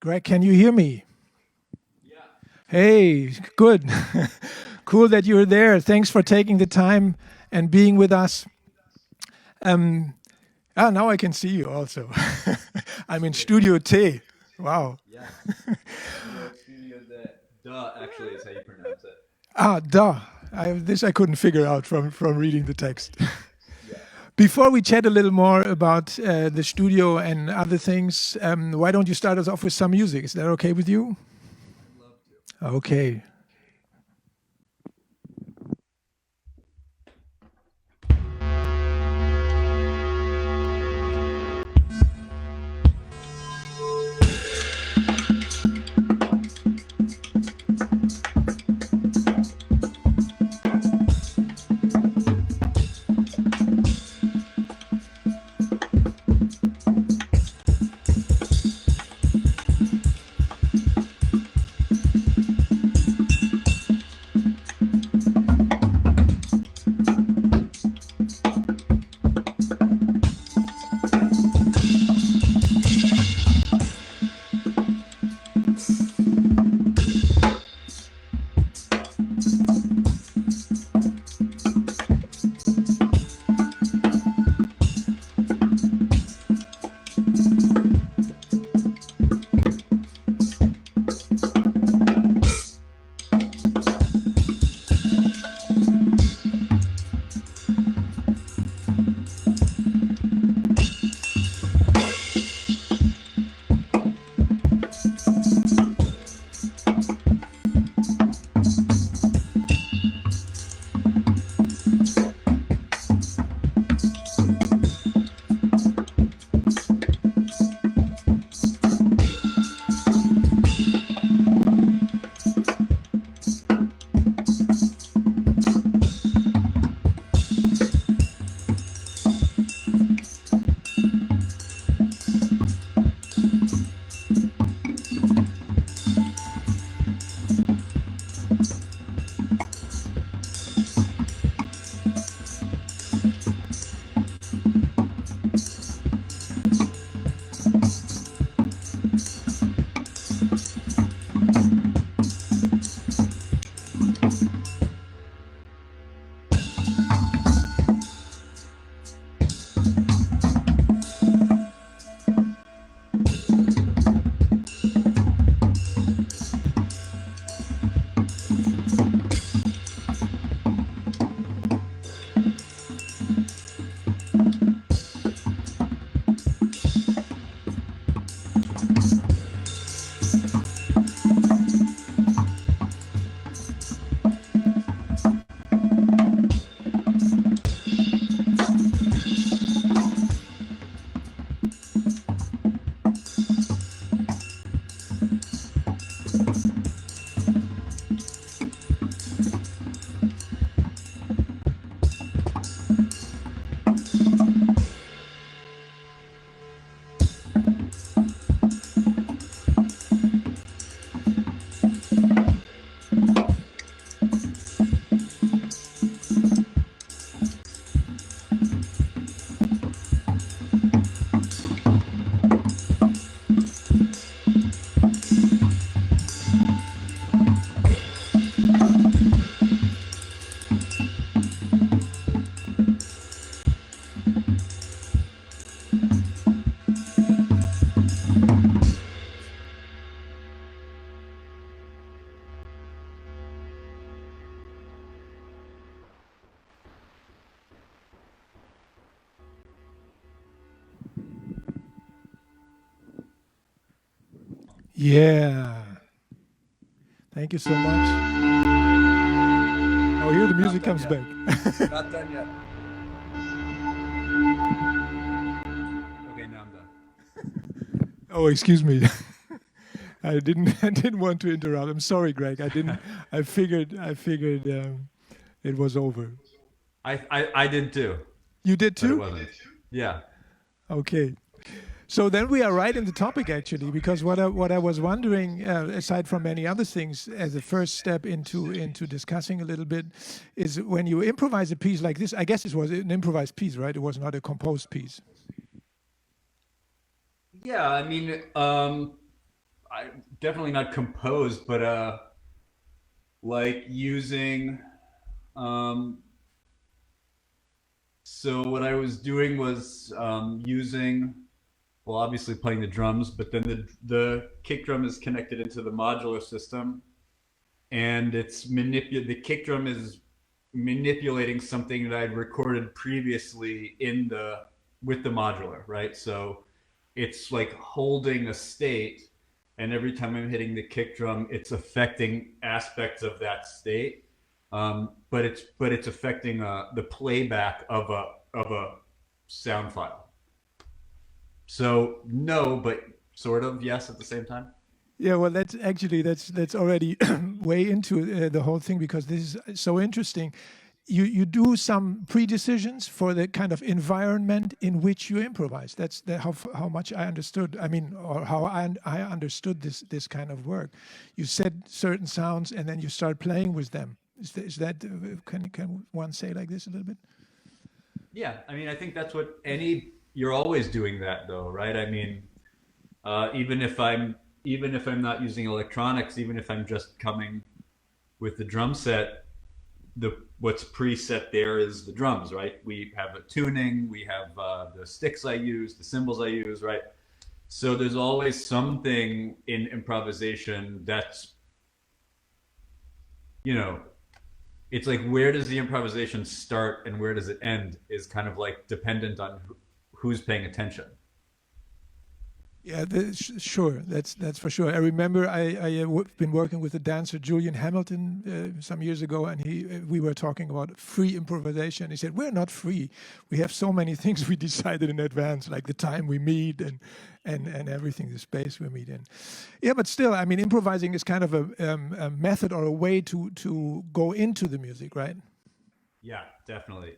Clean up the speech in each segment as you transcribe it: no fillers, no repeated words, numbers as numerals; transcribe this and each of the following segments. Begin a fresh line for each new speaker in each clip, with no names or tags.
Greg, can you hear me?
Yeah.
Hey, good. Cool that you're there. Thanks for taking the time and being with us. Now I can see you also. I'm in
Sweet.
Studio T. Wow.
Yes. Studio the duh actually is how you pronounce it.
Duh. This I couldn't figure out from reading the text.
Yeah.
Before we chat a little more about the studio and other things, why don't you start us off with some music? Is that okay with you?
I'd love to.
Okay. Yeah. Thank you so much. Oh, here the music
Not done
comes
yet.
back.
Not done yet. Okay, now I'm done.
Oh, excuse me. I didn't want to interrupt. I'm sorry, Greg. I didn't. I figured it was over.
I did too,
You did
but it
too?
wasn't. Yeah.
Okay. So then we are right in the topic actually, because what I was wondering, aside from many other things, as a first step into discussing a little bit, is when you improvise a piece like this. I guess it was an improvised piece, right? It was not a composed piece.
Yeah, I mean, I definitely not composed, but like using. Um, so what I was doing was using, well, obviously playing the drums, but then the kick drum is connected into the modular system, and the kick drum is manipulating something that I'd recorded previously in the with the modular, right? So it's like holding a state, and every time I'm hitting the kick drum, it's affecting aspects of that state. But it's affecting the playback of a sound file. So no, but sort of yes at the same time.
Yeah, well, that's already way into the whole thing, because this is so interesting. You do some pre-decisions for the kind of environment in which you improvise. That's how much I understood. I mean, or how I understood this kind of work. You set certain sounds and then you start playing with them. Is that can one say like this a little bit?
Yeah, I mean, I think that's what you're always doing that though, right? I mean, even if I'm not using electronics, even if I'm just coming with the drum set, what's preset there is the drums, right? We have a tuning, we have the sticks I use, the cymbals I use, right? So there's always something in improvisation that's, it's like, where does the improvisation start and where does it end is kind of like dependent on who's paying attention.
Yeah, sure. That's for sure. I remember I've been working with a dancer, Julian Hamilton, some years ago, and we were talking about free improvisation. He said, "We're not free. We have so many things we decided in advance, like the time we meet and everything, the space we meet in." Yeah, but still, I mean, improvising is kind of a method or a way to go into the music, right?
Yeah, definitely.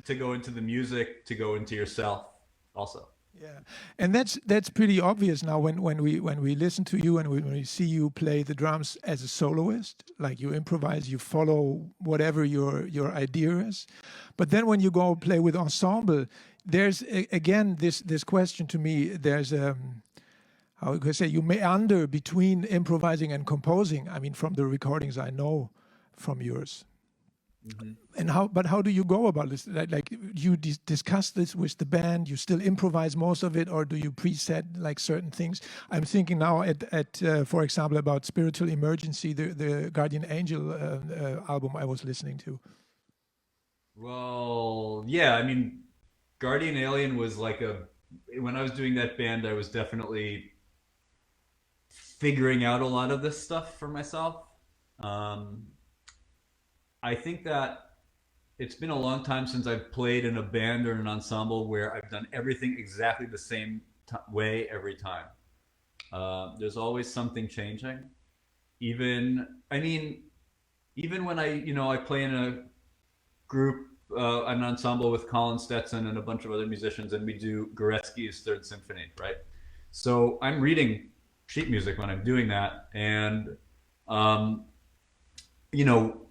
To go into the music, to go into yourself, also.
Yeah, and that's pretty obvious now when we listen to you and when we see you play the drums as a soloist, like you improvise, you follow whatever your idea is. But then when you go play with ensemble, there's again this question to me. There's how could I say, you meander between improvising and composing. I mean, from the recordings I know from yours.
Mm-hmm.
And how do you go about this? Like you discuss this with the band, you still improvise most of it, or do you preset like certain things? I'm thinking now at for example, about Spiritual Emergency, the Guardian Angel album I was listening to.
Well, yeah, I mean, Guardian Alien was like when I was doing that band, I was definitely figuring out a lot of this stuff for myself. Um, I think that it's been a long time since I've played in a band or an ensemble where I've done everything exactly the same way every time. There's always something changing. I mean, even when I play in a group, an ensemble with Colin Stetson and a bunch of other musicians, and we do Goretzky's Third Symphony, right? So I'm reading sheet music when I'm doing that, and um, you know,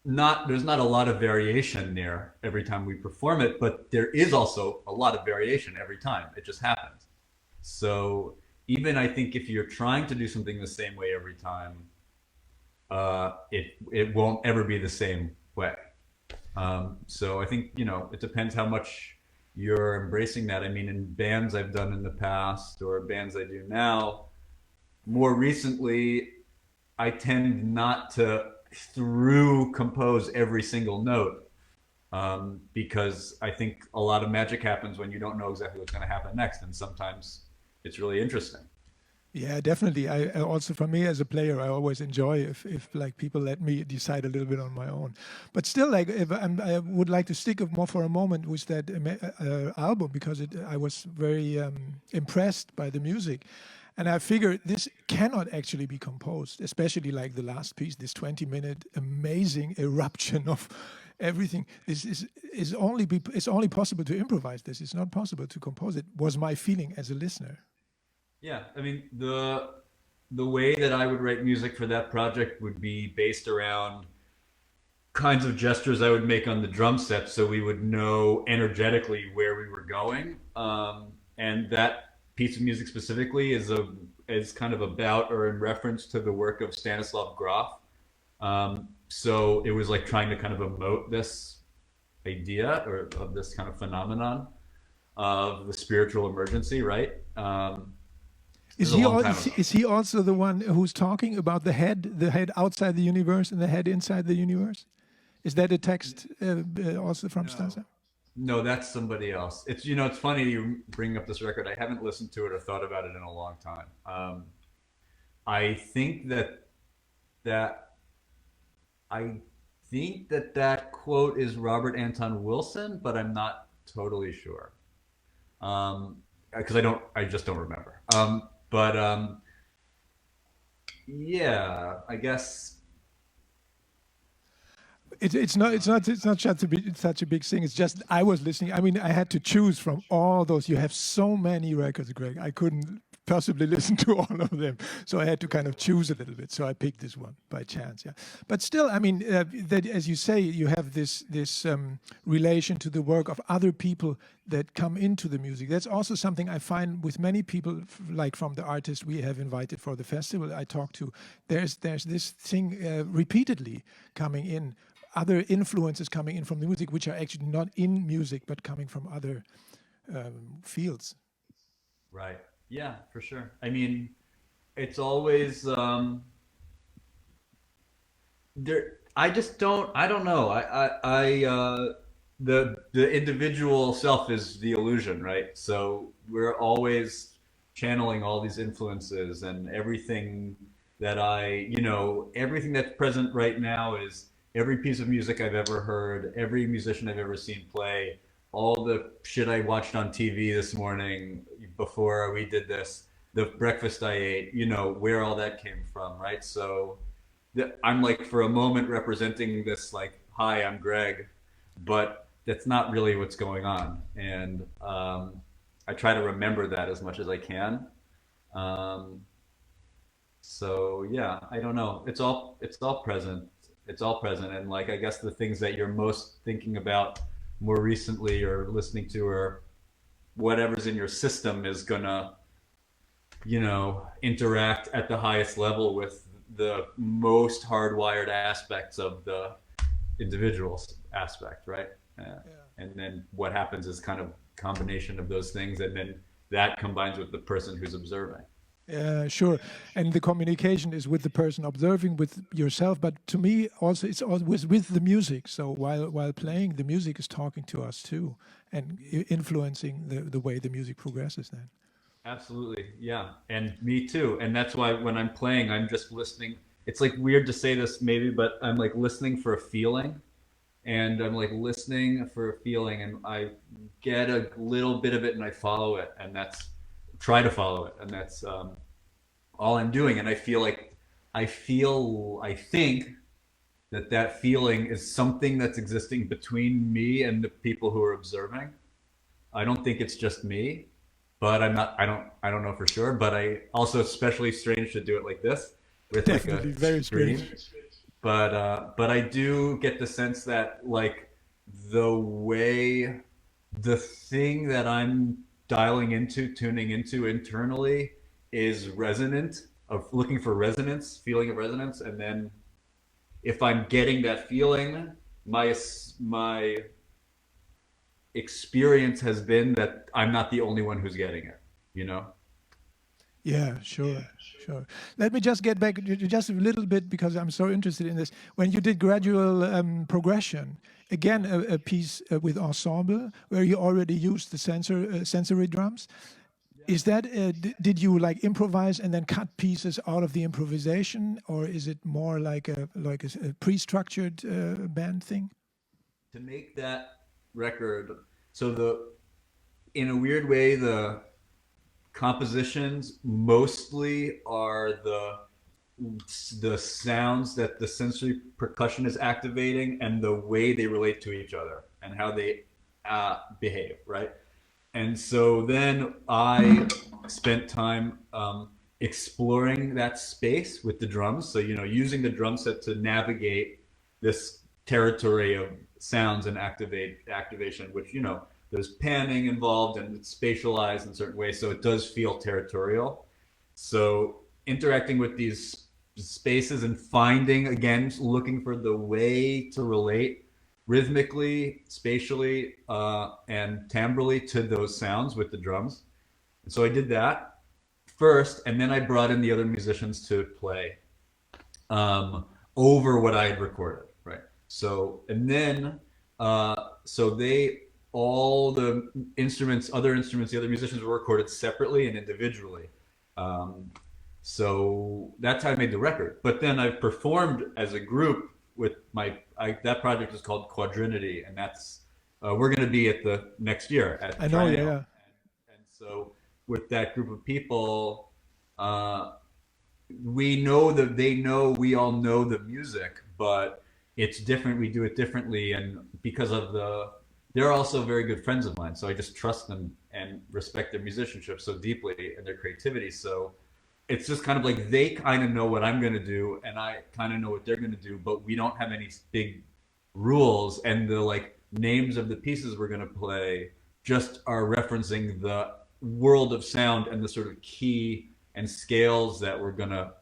there's not a lot of variation there every time we perform it, but there is also a lot of variation every time. It just happens. So even I think if you're trying to do something the same way every time, it won't ever be the same way. So I think it depends how much you're embracing that. I mean, in bands I've done in the past or bands I do now, more recently, I tend not to compose every single note, because I think a lot of magic happens when you don't know exactly what's going to happen next, and sometimes it's really interesting.
Yeah, definitely. I also, for me as a player, I always enjoy if like people let me decide a little bit on my own. But still, like if I would like to stick more for a moment with that album, because I was very impressed by the music. And I figure this cannot actually be composed, especially like the last piece, this 20-minute amazing eruption of everything. This is it's only possible to improvise this. It's not possible to compose it, was my feeling as a listener.
Yeah, I mean, the way that I would write music for that project would be based around kinds of gestures I would make on the drum set, so we would know energetically where we were going, and that piece of music specifically is kind of about or in reference to the work of Stanislav Grof. So it was like trying to kind of emote this idea or of this kind of phenomenon of the spiritual emergency, right?
Is he also the one who's talking about the head outside the universe and the head inside the universe? Is that a text also from Stanislav?
No, that's somebody else. It's, you know, it's funny you bring up this record. I haven't listened to it or thought about it in a long time. I think that quote is Robert Anton Wilson, but I'm not totally sure. Because I just don't remember. Yeah, I guess
it's not such a big thing. It's just I was listening. I mean, I had to choose from all those. You have so many records, Greg. I couldn't possibly listen to all of them, so I had to kind of choose a little bit. So I picked this one by chance. Yeah, but still, I mean, that as you say, you have this relation to the work of other people that come into the music. That's also something I find with many people, like from the artists we have invited for the festival I talk to. There's this thing repeatedly coming in. Other influences coming in from the music, which are actually not in music, but coming from other fields.
Right. Yeah, for sure. I mean, it's always there. I don't know. The individual self is the illusion, right? So we're always channeling all these influences, and everything everything that's present right now is every piece of music I've ever heard, every musician I've ever seen play, all the shit I watched on TV this morning before we did this, the breakfast I ate, where all that came from, right? So I'm like for a moment representing this like, hi, I'm Greg, but that's not really what's going on. And I try to remember that as much as I can. So yeah, I don't know. It's all present. It's all present. And like, I guess the things that you're most thinking about more recently or listening to or whatever's in your system is gonna, interact at the highest level with the most hardwired aspects of the individual aspect, right? Yeah. And then what happens is kind of combination of those things, and then that combines with the person who's observing.
Yeah, sure. And the communication is with the person observing, with yourself. But to me, also, it's always with the music. So while playing, the music is talking to us too, and influencing the way the music progresses. Then.
Absolutely, yeah, and me too. And that's why when I'm playing, I'm just listening. It's like weird to say this maybe, but I'm like listening for a feeling, and I'm like listening for a feeling, and I get a little bit of it, and I follow it, and try to follow it, and that's all I'm doing. And I think that feeling is something that's existing between me and the people who are observing. I don't think it's just me, but I don't know for sure. But I also, especially strange to do it like this with
definitely
like a
very
screen.
strange.
But I do get the sense that like the thing that I'm dialing into, tuning into internally is resonant, of looking for resonance, feeling of resonance. And then if I'm getting that feeling, my experience has been that I'm not the only one who's getting it,
Yeah, sure. Let me just get back just a little bit because I'm so interested in this. When you did gradual progression, again, a piece with ensemble where you already used the sensory drums. Is that did you like improvise and then cut pieces out of the improvisation, or is it more like a pre-structured band thing?
To make that record, so in a weird way, the compositions mostly are the sounds that the sensory percussion is activating and the way they relate to each other and how they behave, right? And so then I spent time exploring that space with the drums. So, using the drum set to navigate this territory of sounds and activation, which, there's panning involved and it's spatialized in certain ways, so it does feel territorial. So interacting with these spaces and finding, again, looking for the way to relate rhythmically, spatially, and timbrally to those sounds with the drums. And so I did that first, and then I brought in the other musicians to play over what I had recorded, right? So, and then, so they, all the instruments, other instruments, the other musicians were recorded separately and individually. So that's how I made the record. But then I've performed as a group with that project is called Quadrinity, and that's, we're going to be at the next year at
I know,
Triennale.
yeah.
And so with that group of people, we know that they know, we all know the music, but it's different. We do it differently. And because of they're also very good friends of mine. So I just trust them and respect their musicianship so deeply and their creativity. So it's just kind of like they kind of know what I'm going to do and I kind of know what they're going to do, but we don't have any big rules. And the like names of the pieces we're going to play just are referencing the world of sound and the sort of key and scales that we're going to,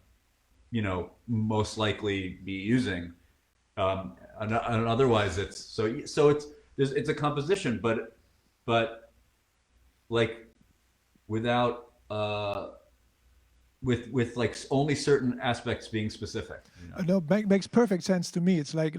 you know, most likely be using. And otherwise it's it's a composition, but like without, with like only certain aspects being specific. You know?
No, makes perfect sense to me. It's like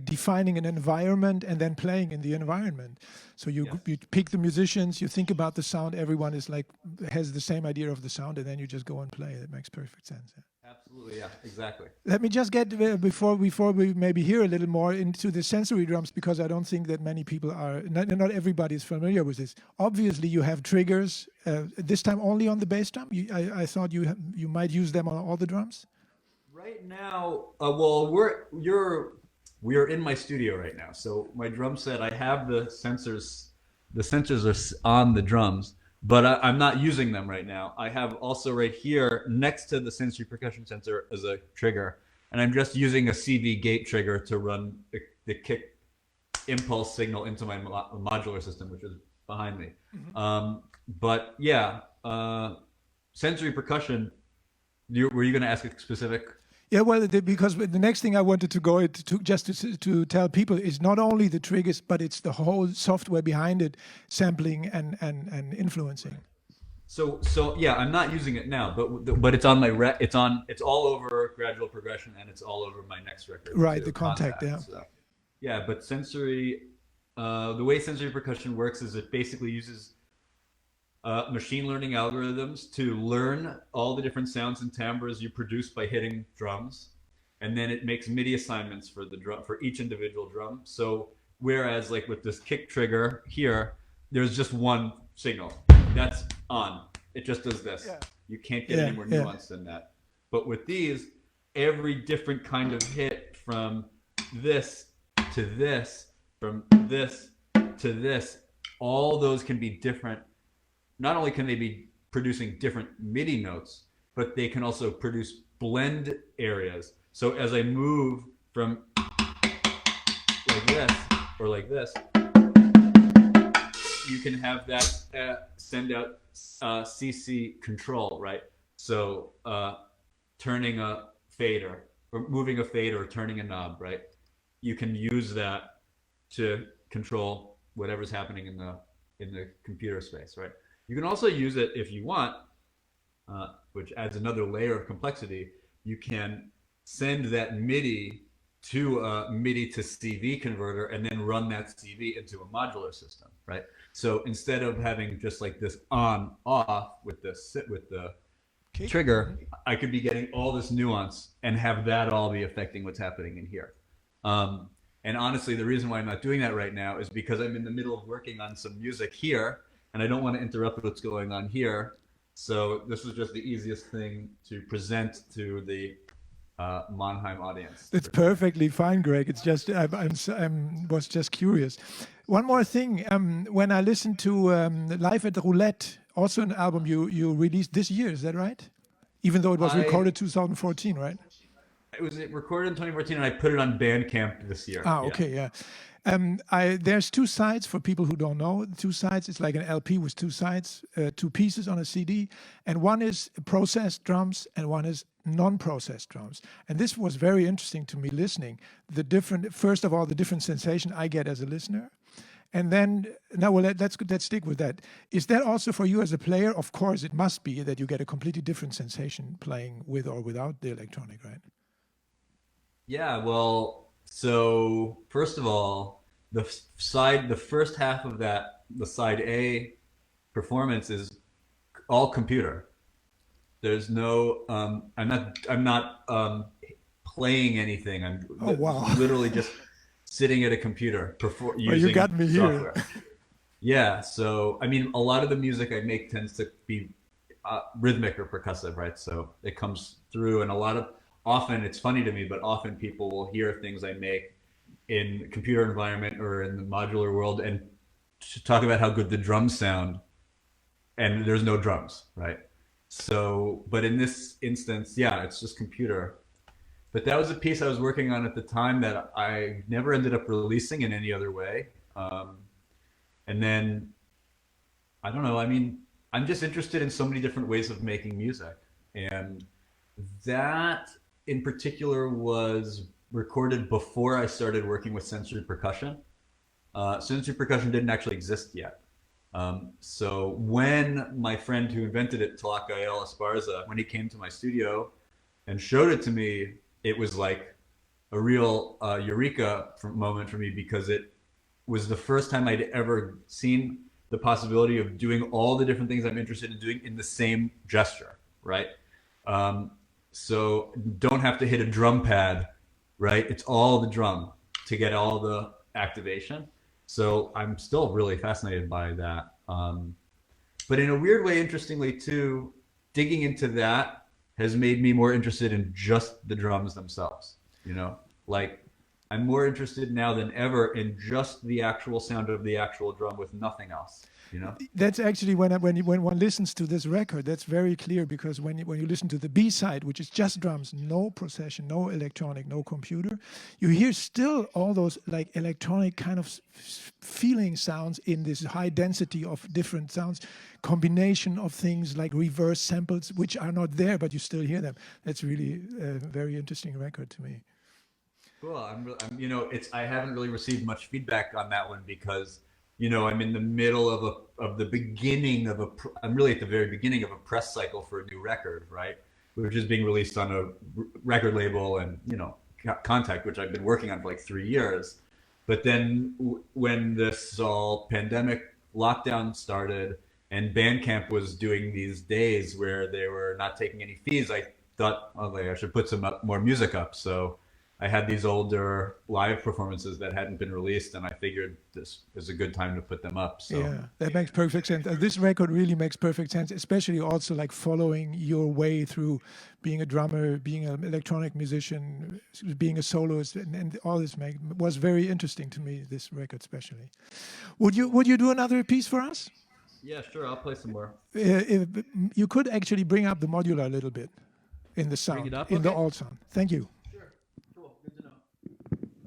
defining an environment and then playing in the environment. So you pick the musicians, you think about the sound. Everyone is like has the same idea of the sound, and then you just go and play. That makes perfect sense. Yeah.
Absolutely, yeah, exactly.
Let me just get before we maybe hear a little more into the sensory drums, because I don't think that many people are, not everybody is familiar with this. Obviously, you have triggers. This time only on the bass drum. I thought you might use them on all the drums.
Right now, well, we are in my studio right now. So my drum set, I have the sensors. The sensors are on the drums. But I'm not using them right now. I have also right here next to the sensory percussion sensor as a trigger, and I'm just using a CV gate trigger to run the kick impulse signal into my modular system, which is behind me. Mm-hmm. But yeah, sensory percussion. Were you going to ask a specific?
Yeah, well, because the next thing I wanted to go into to tell people is not only the triggers, but it's the whole software behind it, sampling and influencing.
So yeah, I'm not using it now, but it's on my it's all over Gradual Progression, and it's all over my next record.
Right,
too,
the Contact, yeah.
So, yeah, but sensory, the way sensory percussion works is it basically uses machine learning algorithms to learn all the different sounds and timbres you produce by hitting drums, and then it makes MIDI assignments for the drum for each individual drum. So whereas like with this kick trigger here, there's just one signal that's on. It just does this. Yeah. You can't get any more nuance than that. But with these, every different kind of hit from this to this, from this to this, all those can be different. Not only can they be producing different MIDI notes, but they can also produce blend areas. So as I move from like this or like this, you can have that send out CC control, right? So turning a fader or moving a fader or turning a knob, right? You can use that to control whatever's happening in the computer space, right? You can also use it if you want, which adds another layer of complexity. You can send that MIDI to a MIDI to CV converter and then run that CV into a modular system, right? So instead of having just like this on off with the trigger, I could be getting all this nuance and have that all be affecting what's happening in here. And honestly, the reason why I'm not doing that right now is because I'm in the middle of working on some music here, and I don't want to interrupt what's going on here. So this was just the easiest thing to present to the Monheim audience.
It's perfectly fine, Greg. It's just I was just curious. One more thing. When I listened to Live at Roulette, also an album you released this year, is that right? Even though it was recorded 2014, right?
It was recorded in 2014, and I put it on Bandcamp this year.
Ah, okay, yeah. There's two sides for people who don't know. Two sides, it's like an LP with two sides, two pieces on a CD. And one is processed drums and one is non-processed drums. And this was very interesting to me listening. First of all, the different sensation I get as a listener. And then, now let's stick with that. Is that also for you as a player? Of course, it must be that you get a completely different sensation playing with or without the electronic, right?
Yeah, well, so first of all, the first half of that, the side A performance is all computer. There's no, I'm not playing anything. I'm literally just sitting at a computer using
you got me
software.
here.
Yeah, so I mean, a lot of the music I make tends to be rhythmic or percussive, right? So it comes through, and often it's funny to me, but often people will hear things I make in computer environment or in the modular world and talk about how good the drums sound, and there's no drums, right? So, but in this instance, yeah, it's just computer. But that was a piece I was working on at the time that I never ended up releasing in any other way. And then, I don't know, I mean, I'm just interested in so many different ways of making music. And that in particular was recorded before I started working with sensory percussion. Sensory percussion didn't actually exist yet. So when my friend who invented it, Tlakael Esparza, when he came to my studio and showed it to me, it was like a real eureka moment for me, because it was the first time I'd ever seen the possibility of doing all the different things I'm interested in doing in the same gesture, right? So don't have to hit a drum pad, right? It's all the drum to get all the activation. So I'm still really fascinated by that. But in a weird way, interestingly too, digging into that has made me more interested in just the drums themselves, you know? Like, I'm more interested now than ever in just the actual sound of the actual drum with nothing else, you know?
That's actually when one listens to this record, that's very clear, because when you listen to the B side, which is just drums, no procession, no electronic, no computer, you hear still all those like electronic kind of feeling sounds in this high density of different sounds, combination of things like reverse samples, which are not there, but you still hear them. That's really a very interesting record to me.
Cool. I'm you know, I haven't really received much feedback on that one because, you know, I'm in the middle of the beginning of I'm really at the very beginning of a press cycle for a new record, right? Which is being released on a record label and, you know, Contact, which I've been working on for like 3 years. But then when this all pandemic lockdown started and Bandcamp was doing these days where they were not taking any fees, I thought, okay, I should put some more music up. So I had these older live performances that hadn't been released, and I figured this is a good time to put them up. So
yeah, that makes perfect sense. This record really makes perfect sense, especially also like following your way through being a drummer, being an electronic musician, being a soloist, and all this was very interesting to me, this record especially. Would you do another piece for us?
Yeah, sure. I'll play some more.
If you could actually bring up the modular a little bit in the sound,
Bring it up?
in the
Okay.
alt sound. Thank you.
Good to know.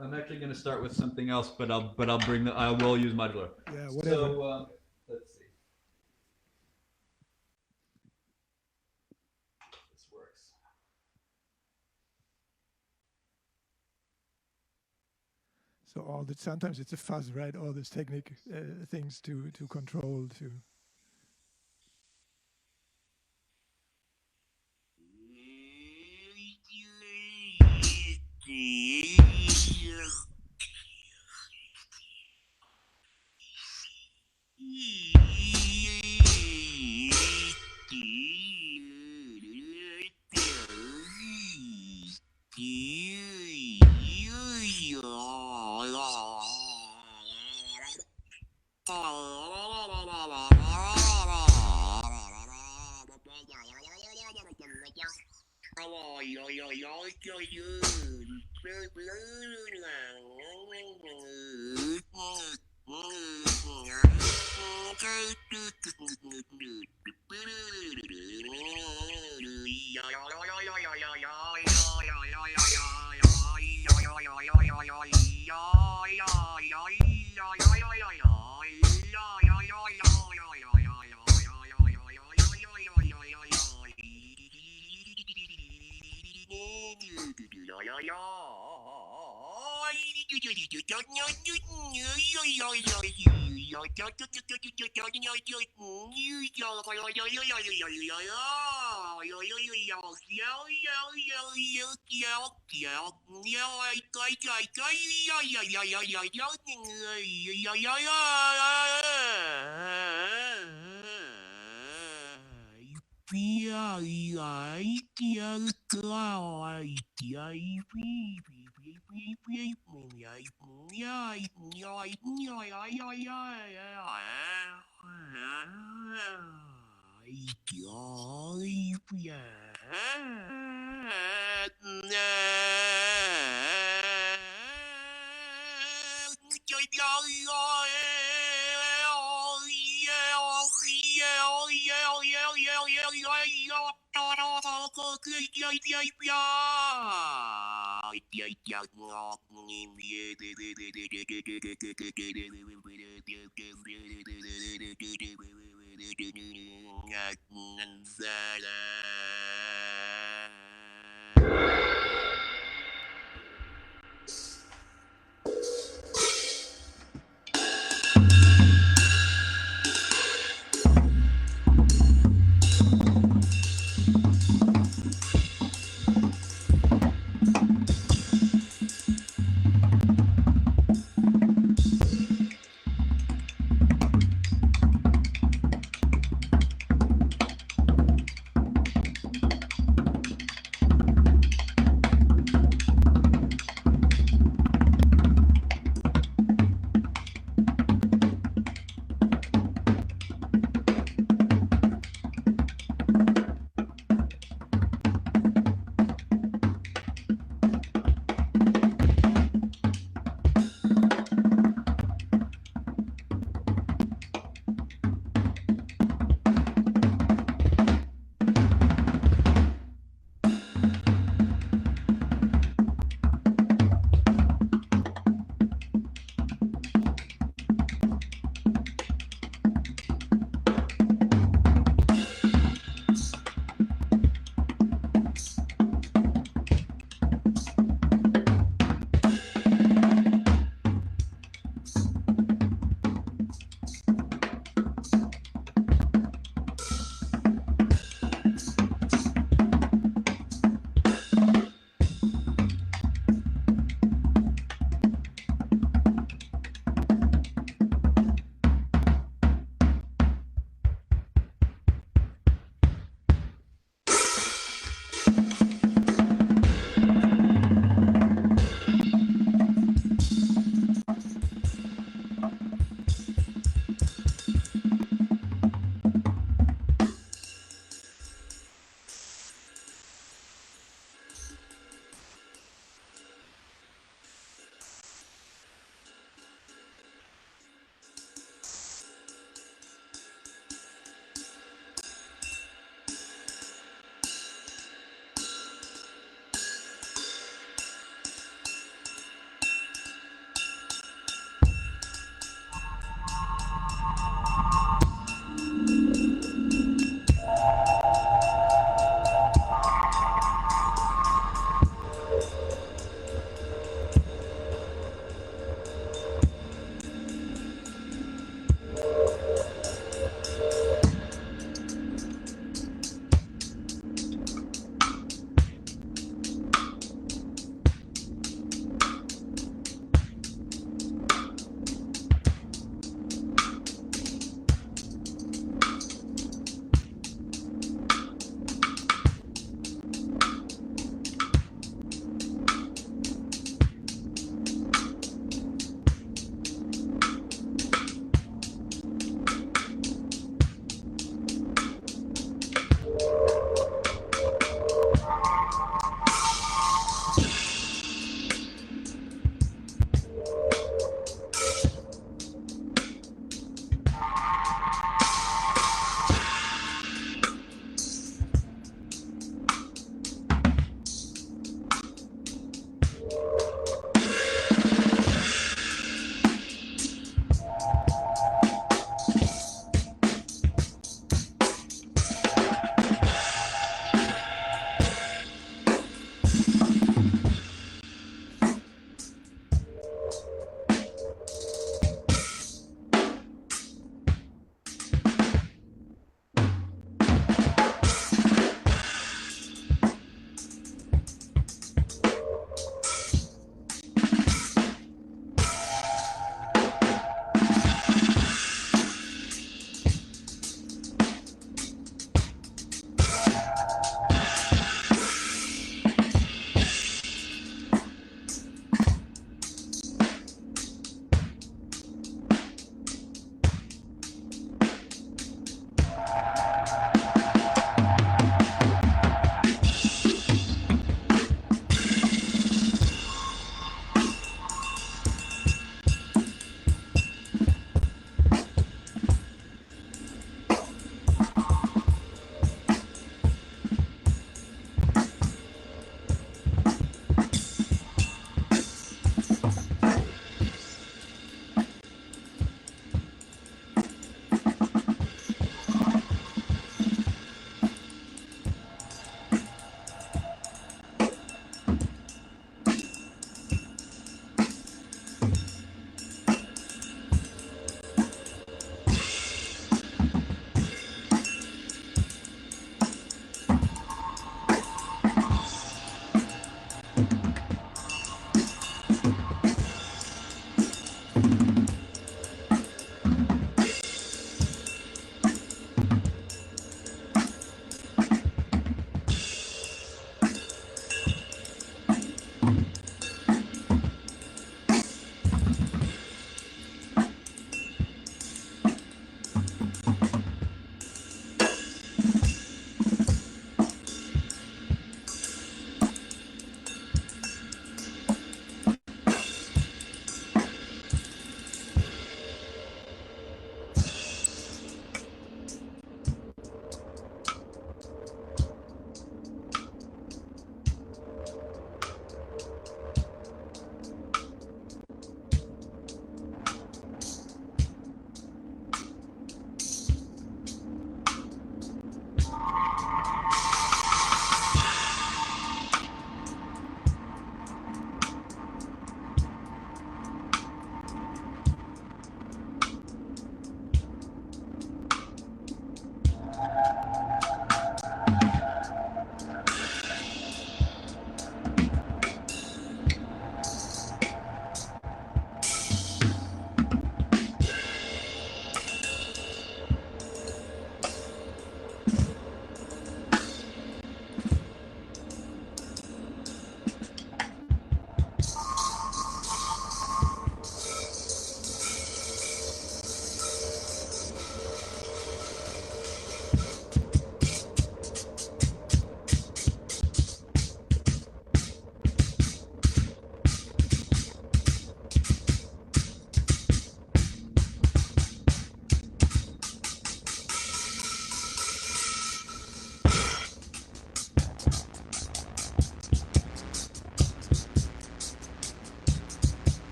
I'm actually going to start with something else, but I will use modular.
Yeah, whatever.
So let's see. This works.
So sometimes it's a fuzz, right? All these technique things to control to.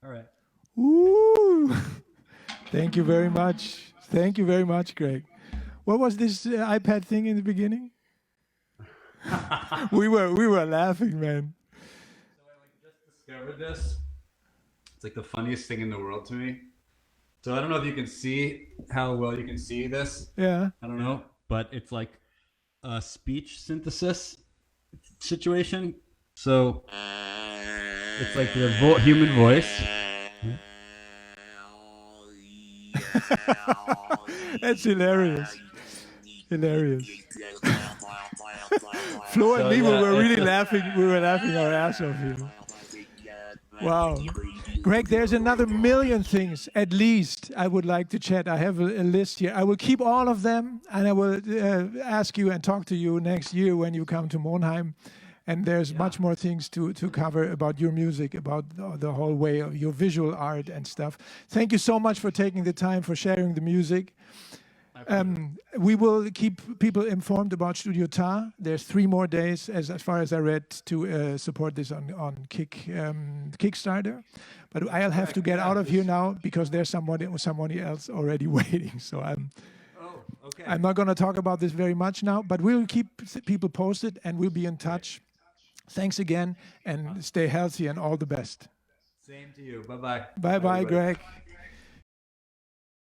All right.
Ooh. Thank you very much. Thank you very much, Greg. What was this iPad thing in the beginning? we were laughing, man.
So I just discovered this. It's like the funniest thing in the world to me. So I don't know if you can see how well you can see this.
Yeah.
I don't know, but it's like a speech synthesis situation. So it's like the human voice.
That's hilarious. Hilarious. Flo and me were really laughing. We were laughing our ass off here. Wow. Greg, there's another million things, at least, I would like to chat. I have a list here. I will keep all of them, and I will ask you and talk to you next year when you come to Monheim. And there's much more things to cover about your music, about the whole way of your visual art and stuff. Thank you so much for taking the time, for sharing the music. We will keep people informed about Studio Ta. There's 3 more days, as far as I read, to support this on Kickstarter. But I'll have to get out of here now because there's somebody else already waiting. So I'm not going to talk about this very much now, but we'll keep people posted and we'll be in touch. Thanks again and stay healthy and all the best.
Same to you. Bye-bye.
Bye-bye, Greg.